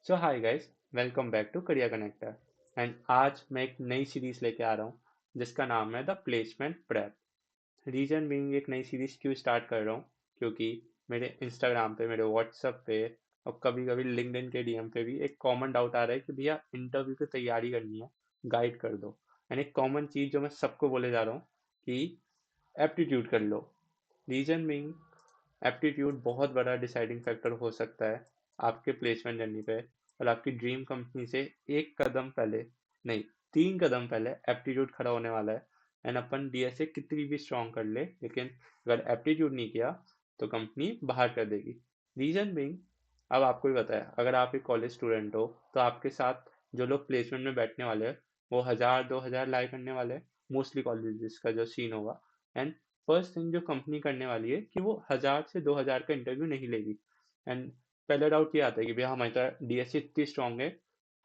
So hi guys, welcome back to career connector. एंड आज मैं एक नई सीरीज लेके आ रहा हूँ जिसका नाम है the placement prep. Reason being एक नई सीरीज क्यों स्टार्ट कर रहा हूँ, क्योंकि मेरे इंस्टाग्राम पे, मेरे व्हाट्सएप पे और कभी कभी लिंक्डइन के डीएम पे भी एक कॉमन डाउट आ रहा है कि भैया इंटरव्यू की तैयारी करनी है, गाइड कर दो। एंड एक कॉमन चीज़ जो मैं सबको बोले जा रहा हूँ कि एप्टीट्यूड कर लो। रीजन बीइंग एप्टीट्यूड बहुत बड़ा डिसाइडिंग फैक्टर हो सकता है आपके प्लेसमेंट जर्नी पे। और आपकी ड्रीम कंपनी से एक कदम पहले नहीं, 3 कदम पहले एप्टीट्यूड खड़ा होने वाला है। एंड अपन डीएसए कितनी भी स्ट्रॉन्ग कर ले, लेकिन अगर एप्टीट्यूड नहीं किया तो कंपनी बाहर कर देगी। रीजन बिंग, अब आपको ही बताया, अगर आप एक कॉलेज स्टूडेंट हो तो आपके साथ जो लोग प्लेसमेंट में बैठने वाले हैं वो 1000 2000 लाई करने वाले हैं, मोस्टली कॉलेजेस का जो सीन होगा। एंड फर्स्ट थिंग जो कंपनी करने वाली है कि वो 1000 से 2000 का इंटरव्यू नहीं लेगी। एंड पहला डाउट ये आता है कि भैया हमारी तो डीएससी इतनी स्ट्रांग है,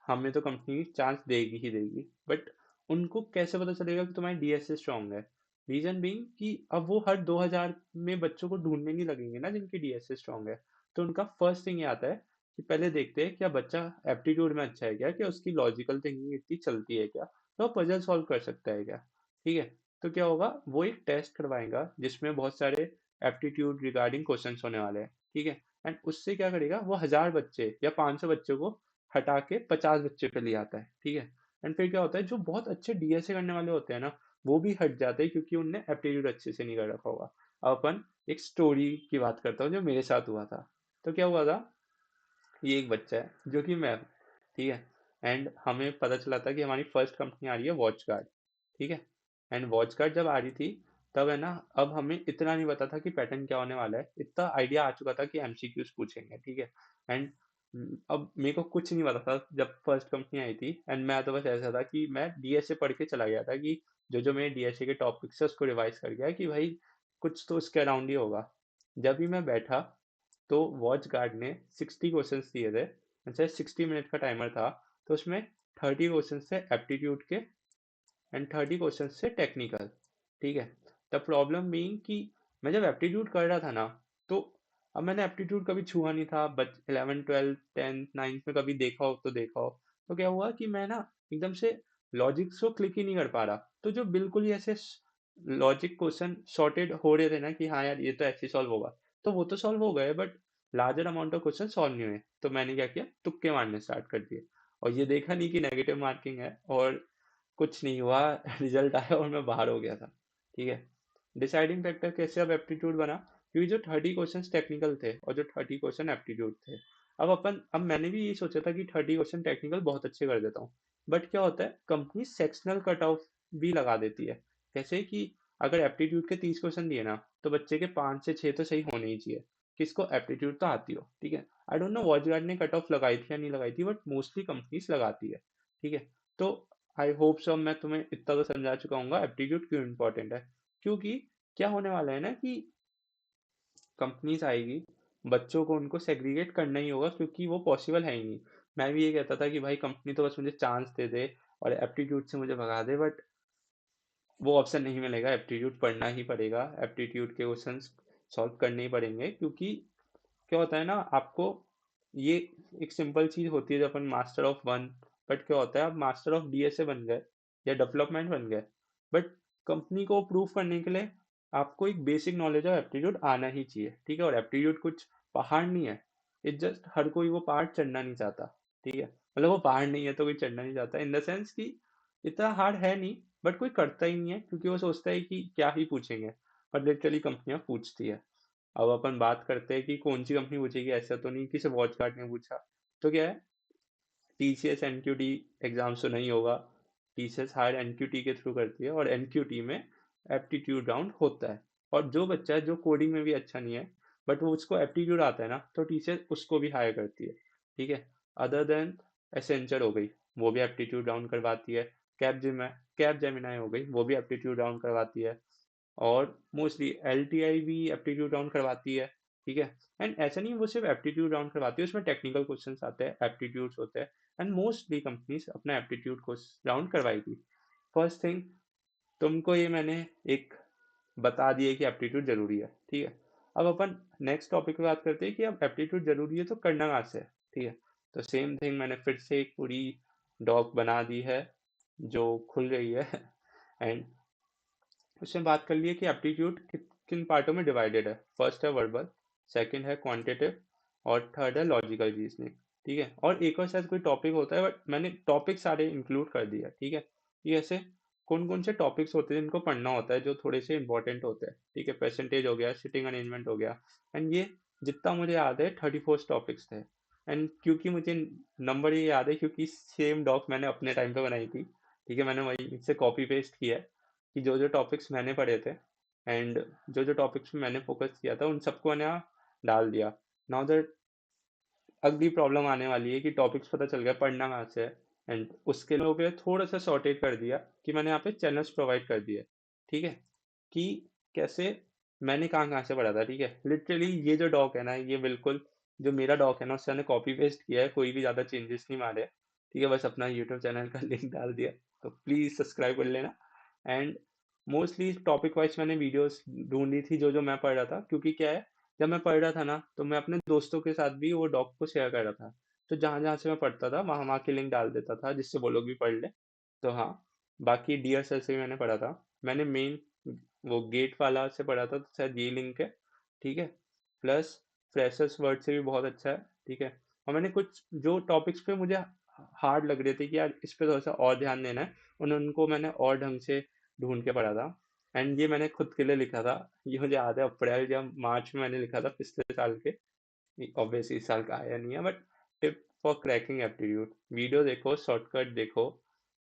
हमें तो कंपनी चांस देगी ही देगी। बट उनको कैसे पता चलेगा कि तुम्हारी डीएससी स्ट्रांग है? रीजन बीइंग कि अब वो हर 2000 में बच्चों को ढूंढने नहीं लगेंगे ना जिनकी डीएससी स्ट्रांग है। तो उनका फर्स्ट थिंग ये आता है कि पहले देखते हैं क्या बच्चा एप्टीट्यूड में अच्छा है, क्या उसकी लॉजिकल थिंकिंग इतनी चलती है, क्या तो पजल सॉल्व कर सकता है क्या। ठीक है, तो क्या होगा, वो एक टेस्ट करवाएगा जिसमें बहुत सारे एप्टीट्यूड रिगार्डिंग क्वेश्चंस होने वाले हैं। ठीक है, एंड उससे क्या करेगा, वो 1000 बच्चे या 500 बच्चों को हटा के 50 बच्चे पे ले आता है। ठीक है, एंड फिर क्या होता है, जो बहुत अच्छे डीएसए करने वाले होते हैं ना, वो भी हट जाते हैं क्योंकि उनने एप्टीट्यूड अच्छे से नहीं कर रखा होगा। अब अपन एक स्टोरी की बात करता हूँ जो मेरे साथ हुआ था। तो क्या हुआ था, ये एक बच्चा है जो कि मैं हूँ। ठीक है, एंड हमें पता चला था कि हमारी फर्स्ट कंपनी आ रही है वॉच गार्ड। ठीक है, एंड वॉच गार्ड जब आ रही थी तब है ना, अब हमें इतना नहीं पता था कि पैटर्न क्या होने वाला है, इतना आइडिया आ चुका था कि एमसीक्यूज पूछेंगे। ठीक है, एंड अब मेरे को कुछ नहीं पता था जब फर्स्ट कंपनी आई थी। एंड मैं तो बस ऐसा था कि मैं डीएसए पढ़ के चला गया था कि जो जो मेरे डीएसए के टॉपिक्स है उसको रिवाइज कर गया कि भाई कुछ तो उसके अराउंड ही होगा। जब भी मैं बैठा तो वॉच गार्ड ने 60 क्वेश्चंस दिए थे। अच्छा, 60 मिनट का टाइमर था, तो उसमें 30 क्वेश्चन थे एप्टीट्यूड के एंड 30 क्वेश्चन थे टेक्निकल। ठीक है, द प्रॉब्लम बीइंग कि मैं जब एप्टीट्यूड कर रहा था ना, तो अब मैंने एप्टीट्यूड कभी छुआ नहीं था, बट 11 12 10 9 में कभी देखा हो तो देखा हो। तो क्या हुआ कि मैं ना एकदम से लॉजिक्स को क्लिक ही नहीं कर पा रहा। तो जो बिल्कुल ही ऐसे लॉजिक क्वेश्चन सॉर्टेड हो रहे थे ना कि हाँ यार ये तो ऐसे सॉल्व होगा, तो वो तो सॉल्व हो गए, but larger amount of question solve नहीं हुए। तो मैंने क्या किया, तुक्के मारने स्टार्ट कर दिए। और ये देखा नहीं कि नेगेटिव मार्किंग है, और कुछ नहीं हुआ। रिजल्ट आया और मैं बाहर हो गया था। ठीक है, डिसाइडिंग फैक्टर कैसे अब एप्टीट्यूड बना, क्योंकि जो 30 क्वेश्चन टेक्निकल थे और जो 30 क्वेश्चन एप्टीट्यूड थे। अब मैंने भी ये सोचा था कि 30 क्वेश्चन टेक्निकल बहुत अच्छे कर देता हूँ। बट क्या होता है, कंपनी सेक्शनल कट ऑफ भी लगा देती है। कैसे कि अगर एप्टीट्यूड के 30 क्वेश्चन दिए ना, तो बच्चे के 5 से 6 तो सही होने ही चाहिए, किसको एप्टीट्यूड तो आती हो। ठीक है, I don't know watch guard ने कट ऑफ लगाई थी या नहीं लगाई थी, बट मोस्टली कंपनीज लगाती है। ठीक है, तो आई होप सो मैं तुम्हें इतना तो समझा चुका हूँ एप्टीट्यूड क्यों इंपॉर्टेंट है। क्योंकि क्या होने वाला है ना कि कंपनीज आएगी, बच्चों को उनको सेग्रीगेट करना ही होगा क्योंकि वो पॉसिबल है ही नहीं। मैं भी ये कहता था कि भाई कंपनी तो बस मुझे चांस दे दे और एप्टीट्यूड से मुझे भगा दे, बट वो ऑप्शन नहीं मिलेगा, एप्टीट्यूड पढ़ना ही पड़ेगा, एप्टीट्यूड के क्वेश्चन सॉल्व करने ही पड़ेंगे। क्योंकि क्या होता है ना, आपको ये एक सिंपल चीज होती है जब अपन मास्टर ऑफ वन, बट क्या होता है आप मास्टर ऑफ डीएसए बन गए या डेवलपमेंट बन गए, बट कंपनी को प्रूव करने के लिए आपको एक बेसिक नॉलेज ऑफ एप्टीट्यूड आना ही चाहिए। ठीक है, और एप्टीट्यूड कुछ पहाड़ नहीं है, इट जस्ट हर कोई वो पहाड़ चढ़ना नहीं चाहता। ठीक है, मतलब वो पहाड़ नहीं है तो कोई चढ़ना नहीं चाहता, इन द सेंस कि इतना हार्ड है नहीं, बट कोई करता ही नहीं है क्योंकि वो सोचता है कि क्या ही पूछेंगे। पर लिटरली कंपनियां पूछती है। अब अपन बात करते हैं कि कौन सी कंपनी पूछेगी, ऐसा तो नहीं कि सिर्फ वॉच गार्ड ने पूछा। तो क्या है, टीसीएस एनक्यूटी एग्जाम तो नहीं होगा, टीसीएस हायर एनक्यूटी के थ्रू करती है और एनक्यूटी में एप्टीट्यूड राउंड होता है। और जो बच्चा जो कोडिंग में भी अच्छा नहीं है, बट वो उसको एप्टीट्यूड आता है ना, तो टीसीएस उसको भी हायर करती है। ठीक है, अदर देन एसेंचर हो गई, वो भी एप्टीट्यूड राउंड करवाती है। कैप जेमिनाई हो गई, वो भी एप्टीट्यूड राउंड करवाती है। और मोस्टली एलटीआई भी एप्टीट्यूड राउंड करवाती है। ठीक है, एंड ऐसा नहीं वो सिर्फ एप्टीट्यूड राउंड करवाती है, उसमें टेक्निकल क्वेश्चंस आते हैं, एप्टीट्यूड्स होते हैं। एंड मोस्टली कंपनीज अपना एप्टीट्यूड राउंड करवाएगी। फर्स्ट थिंग, तुमको ये मैंने एक बता दिया कि एप्टीट्यूड जरूरी है। ठीक है, अब अपन नेक्स्ट टॉपिक पे बात करते हैं कि अब एप्टीट्यूड जरूरी है तो करना कहाँ से है। ठीक है, तो सेम थिंग मैंने फिर से एक पूरी डॉक बना दी है जो खुल गई है एंड उसमें बात कर लिए कि एप्टीट्यूड किन पार्टों में डिवाइडेड है। फर्स्ट है वर्बल, सेकंड है क्वांटिटेटिव और थर्ड है लॉजिकल रीजनिंग। ठीक है, और एक और शायद कोई टॉपिक होता है बट मैंने टॉपिक सारे इंक्लूड कर दिया। ठीक है, ये ऐसे कौन कौन से टॉपिक्स होते हैं जिनको पढ़ना होता है जो थोड़े से इंपॉर्टेंट होते हैं। ठीक है, परसेंटेज हो गया, सिटिंग अरेंजमेंट हो गया, एंड ये जितना मुझे याद है 34 टॉपिक्स थे। एंड क्योंकि मुझे नंबर ये याद है क्योंकि सेम डॉक मैंने अपने टाइम पे बनाई थी। ठीक है, मैंने वही से कॉपी पेस्ट किया है कि जो जो टॉपिक्स मैंने पढ़े थे एंड जो जो टॉपिक्स में मैंने फोकस किया था उन सबको मैंने यहाँ डाल दिया। नाउ दैट अगली प्रॉब्लम आने वाली है कि टॉपिक्स पता चल गया, पढ़ना कहाँ से है। एंड उसके लिए पे थोड़ा सा सॉर्टेड कर दिया कि मैंने यहाँ पे चैनल्स प्रोवाइड कर दिए। ठीक है, कि कैसे मैंने कहाँ कहाँ से पढ़ा था। ठीक है, लिटरली ये जो डॉक है ना, ये बिल्कुल जो मेरा डॉक है ना उससे मैंने कॉपी पेस्ट किया है, कोई भी ज़्यादा चेंजेस नहीं मारे। ठीक है, बस अपना यूट्यूब चैनल का लिंक डाल दिया, तो प्लीज़ सब्सक्राइब कर लेना। एंड मोस्टली टॉपिक वाइज मैंने वीडियोस ढूंढी थी जो जो मैं पढ़ रहा था, क्योंकि क्या है, जब मैं पढ़ रहा था ना तो मैं अपने दोस्तों के साथ भी वो डॉक को शेयर कर रहा था। तो जहाँ जहाँ से मैं पढ़ता था वहाँ वहाँ की लिंक डाल देता था जिससे वो लोग भी पढ़ ले। तो हाँ, बाकी डियर सर से भी मैंने पढ़ा था। मैंने मेन वो गेट वाला से पढ़ा था, तो शायद ये लिंक है। ठीक है, प्लस फ्रेशर्स वर्ड से भी बहुत अच्छा है। ठीक है, और मैंने कुछ जो टॉपिक्स पे मुझे हार्ड लग रहे थे कि यार इस पे थोड़ा सा और ध्यान देना है, उनको मैंने और ढंग से ढूंढ के पढ़ा था। एंड ये मैंने खुद के लिए लिखा था। ये मुझे याद है अप्रैल या मार्च में मैंने लिखा था पिछले साल के। ऑब्वियसली इस साल का आया नहीं है, but tip for cracking aptitude: video देखो, शॉर्टकट देखो,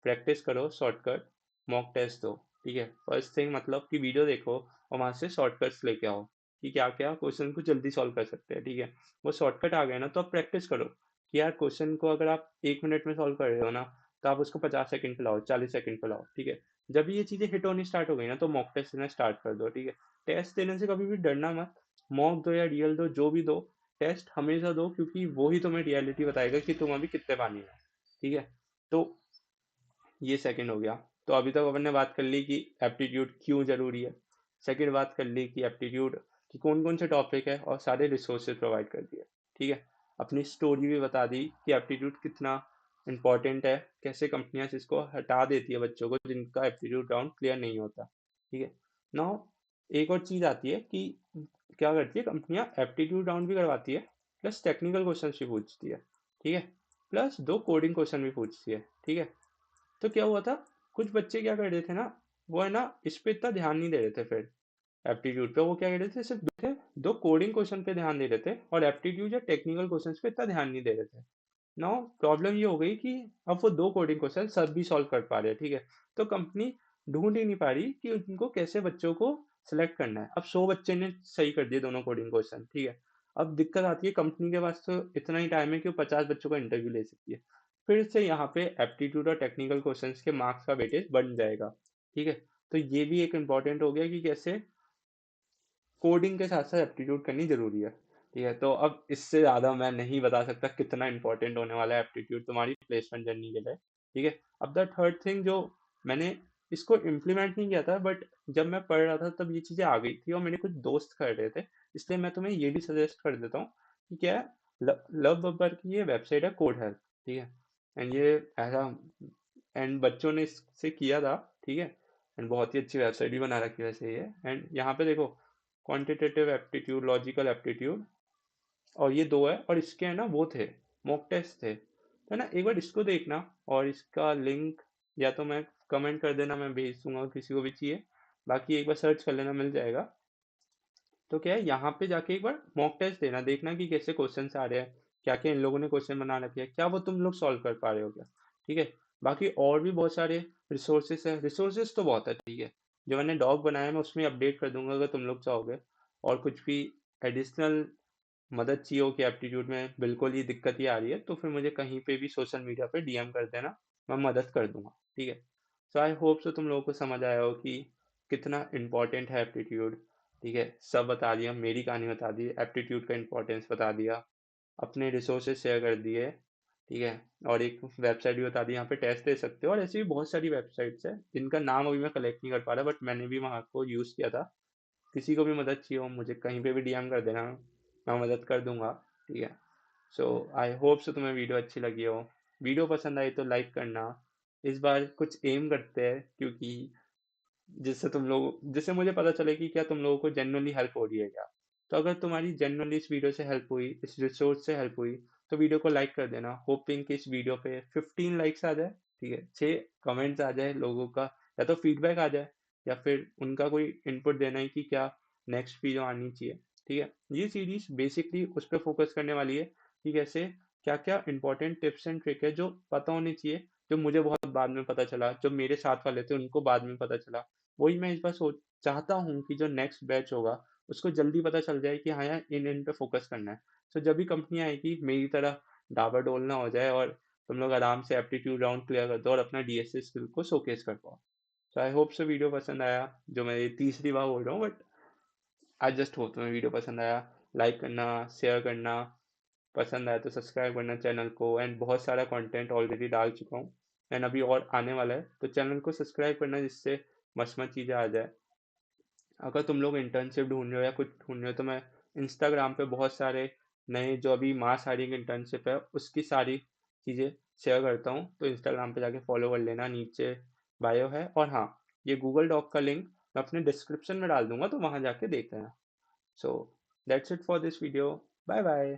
प्रैक्टिस करो शॉर्टकट, मॉक टेस्ट दो। ठीक है, फर्स्ट थिंग मतलब कि वीडियो देखो और वहां से शॉर्टकट्स लेके आओ कि क्या क्या क्वेश्चन को जल्दी सॉल्व कर सकते हैं। ठीक है, वो शॉर्टकट आ गए ना तो आप प्रैक्टिस करो कि यार क्वेश्चन को अगर आप 1 मिनट में सॉल्व कर रहे हो ना, तो आप उसको 50 सेकंड पे लाओ, 40 सेकंड पे लाओ। ठीक है, जब ये चीजें हिट होनी स्टार्ट हो गई ना तो मॉक टेस्ट देना स्टार्ट कर दो। ठीक है, टेस्ट देने से कभी भी डरना मत, मॉक दो या रियल दो, जो भी दो, टेस्ट हमेशा दो, क्योंकि वो ही तुम्हें रियलिटी बताएगा कि तुम अभी कितने पानी में हो। ठीक है, तो ये सेकंड हो गया। तो अभी तक अपन ने बात कर ली कि एप्टीट्यूड क्यों जरूरी है। सेकंड बात कर ली कि एप्टीट्यूड कि कौन कौन से टॉपिक है और सारे रिसोर्सेज प्रोवाइड कर दिए। ठीक है, अपनी स्टोरी भी बता दी कि एप्टीट्यूड कितना इंपॉर्टेंट है, कैसे कंपनियां इसको हटा देती है बच्चों को जिनका एप्टीट्यूड राउंड क्लियर नहीं होता। ठीक है, नाउ एक और चीज आती है कि क्या करती है कंपनियां, एप्टीट्यूड राउंड भी करवाती है प्लस टेक्निकल क्वेश्चन भी पूछती है। ठीक है, प्लस 2 कोडिंग क्वेश्चन भी पूछती है। ठीक है, तो क्या हुआ था, कुछ बच्चे क्या कर रहे थे ना, वो है ना इस पे इतना ध्यान नहीं दे रहे थे। फिर एप्टीट्यूड पे वो क्या कर रहे थे, सिर्फ थे 2 कोडिंग क्वेश्चन पे ध्यान दे रहे थे और एप्टीट्यूड या टेक्निकल क्वेश्चन पे इतना ध्यान नहीं दे रहे थे। नाउ प्रॉब्लम ये हो गई कि अब वो 2 कोडिंग क्वेश्चन सब भी सॉल्व कर पा रहे हैं। ठीक है, तो कंपनी ढूंढ ही नहीं पा रही कि उनको कैसे बच्चों को सिलेक्ट करना है। अब 100 बच्चे ने सही कर दिए दोनों कोडिंग क्वेश्चन। ठीक है, अब दिक्कत आती है कंपनी के पास तो इतना ही टाइम है कि वो 50 बच्चों का इंटरव्यू ले सकती है। फिर से यहाँ पे एप्टीट्यूड और टेक्निकल क्वेश्चंस के मार्क्स का वेटेज बढ़ जाएगा। ठीक है, तो ये भी एक इम्पॉर्टेंट हो गया कि कैसे कोडिंग के साथ साथ एप्टीट्यूड करनी जरूरी है। ठीक है, तो अब इससे ज़्यादा मैं नहीं बता सकता कितना इंपॉर्टेंट होने वाला है एप्टीट्यूड तुम्हारी प्लेसमेंट जर्नी के लिए। ठीक है, अब द थर्ड थिंग जो मैंने इसको इम्प्लीमेंट नहीं किया था बट जब मैं पढ़ रहा था तब ये चीज़ें आ गई थी और मेरे कुछ दोस्त कर रहे थे, इसलिए मैं तुम्हें ये भी सजेस्ट कर देता हूँ कि क्या है, लव बब्बर की ये वेबसाइट है कोड हेल्प। ठीक है, एंड ये ऐसा एंड बच्चों ने इससे किया था। ठीक है, एंड बहुत ही अच्छी वेबसाइट भी बना रखी है वैसे ये। एंड यहाँ पे देखो, क्वांटिटेटिव एप्टीट्यूड, लॉजिकल एप्टीट्यूड, और ये दो है, और इसके है ना वो थे, मॉक टेस्ट थे। तो ना एक बार इसको देखना, और इसका लिंक या तो मैं कमेंट कर देना, मैं भेज दूंगा किसी को भी चाहिए, बाकी एक बार सर्च कर लेना, मिल जाएगा। तो क्या है, यहाँ पे जाके एक बार मॉक टेस्ट देना, देखना कि कैसे क्वेश्चन आ रहे हैं, क्या क्या इन लोगों ने क्वेश्चन बना रखे हैं, क्या वो तुम लोग सॉल्व कर पा रहे हो क्या। ठीक है, बाकी और भी बहुत सारे रिसोर्सेस है, रिसोर्सेस तो बहुत है। ठीक है, जो मैंने डॉग बनाया मैं उसमें अपडेट कर दूंगा अगर तुम लोग चाहोगे। और कुछ भी एडिशनल मदद चाहिए हो कि एप्टीट्यूड में बिल्कुल ही दिक्कत ही आ रही है, तो फिर मुझे कहीं पे भी सोशल मीडिया पे डीएम कर देना, मैं मदद कर दूंगा। ठीक है, सो आई होप सो तुम लोगों को समझ आया हो कि कितना इम्पोर्टेंट है एप्टीट्यूड। ठीक है, सब बता दिया, मेरी कहानी बता दी, एप्टीट्यूड का इंपॉर्टेंस बता दिया, अपने रिसोर्सेज शेयर कर दिए। ठीक है, और एक वेबसाइट भी बता दी, यहाँ पे टेस्ट दे सकते हो, और ऐसी भी बहुत सारी वेबसाइट्स है जिनका नाम अभी मैं कलेक्ट नहीं कर पा रहा, बट मैंने भी वहाँ को यूज़ किया था। किसी को भी मदद चाहिए हो मुझे कहीं पे भी डीएम कर देना, मैं मदद कर दूंगा। ठीक है, सो आई होप सो तुम्हें वीडियो अच्छी लगी हो। वीडियो पसंद आई तो लाइक करना। इस बार कुछ एम करते हैं, क्योंकि जिससे मुझे पता चले कि क्या तुम लोगों को जेन्युइनली हेल्प हो रही है क्या। तो अगर तुम्हारी जेन्युइनली इस वीडियो से हेल्प हुई, इस रिसोर्स से हेल्प हुई, तो वीडियो को लाइक कर देना, होपिंग कि इस वीडियो पे 15 लाइक्स आ जाए। ठीक है, 6 कमेंट्स आ जाए लोगों का, या तो फीडबैक आ जाए, या फिर उनका कोई इनपुट देना है कि क्या नेक्स्ट वीडियो आनी चाहिए। ठीक है, ये सीरीज बेसिकली उस पर फोकस करने वाली है कि कैसे क्या क्या इंपॉर्टेंट टिप्स एंड ट्रिक है जो पता होनी चाहिए, जो मुझे बहुत बाद में पता चला, जो मेरे साथ वाले थे उनको बाद में पता चला। वही मैं इस बार सोच चाहता हूँ कि जो नेक्स्ट बैच होगा उसको जल्दी पता चल जाए कि हाँ यार इन पे फोकस करना है। तो जब भी कंपनी आएगी मेरी तरह डाबाडोल ना हो जाए, और तुम लोग आराम से एप्टीट्यूड राउंड क्लियर कर दो और अपना डीएसए स्किल को शोकेस कर पाओ। तो आई होप सो वीडियो पसंद आया, जो मैं ये तीसरी बार बोल रहा हूँ, बट आई जस्ट होप तुम्हें वीडियो पसंद आया। लाइक करना, शेयर करना, पसंद आया तो सब्सक्राइब करना चैनल को। एंड बहुत सारा कंटेंट ऑलरेडी डाल चुका हूँ, एंड अभी और आने वाला है, तो चैनल को सब्सक्राइब करना जिससे मस्त मस्त चीज़ें आ जाए। अगर तुम लोग इंटर्नशिप ढूंढ रहे हो या कुछ ढूंढ रहे हो, तो मैं इंस्टाग्राम पे बहुत सारे नए जो अभी मास हायरिंग इंटर्नशिप है उसकी सारी चीज़ें शेयर करता हूँ, तो इंस्टाग्राम पे जाके फॉलो कर लेना, नीचे बायो है। और हाँ, ये गूगल डॉक का लिंक मैं अपने डिस्क्रिप्शन में डाल दूंगा, तो वहाँ जाके देख लेना। So that's it for this video. Bye bye.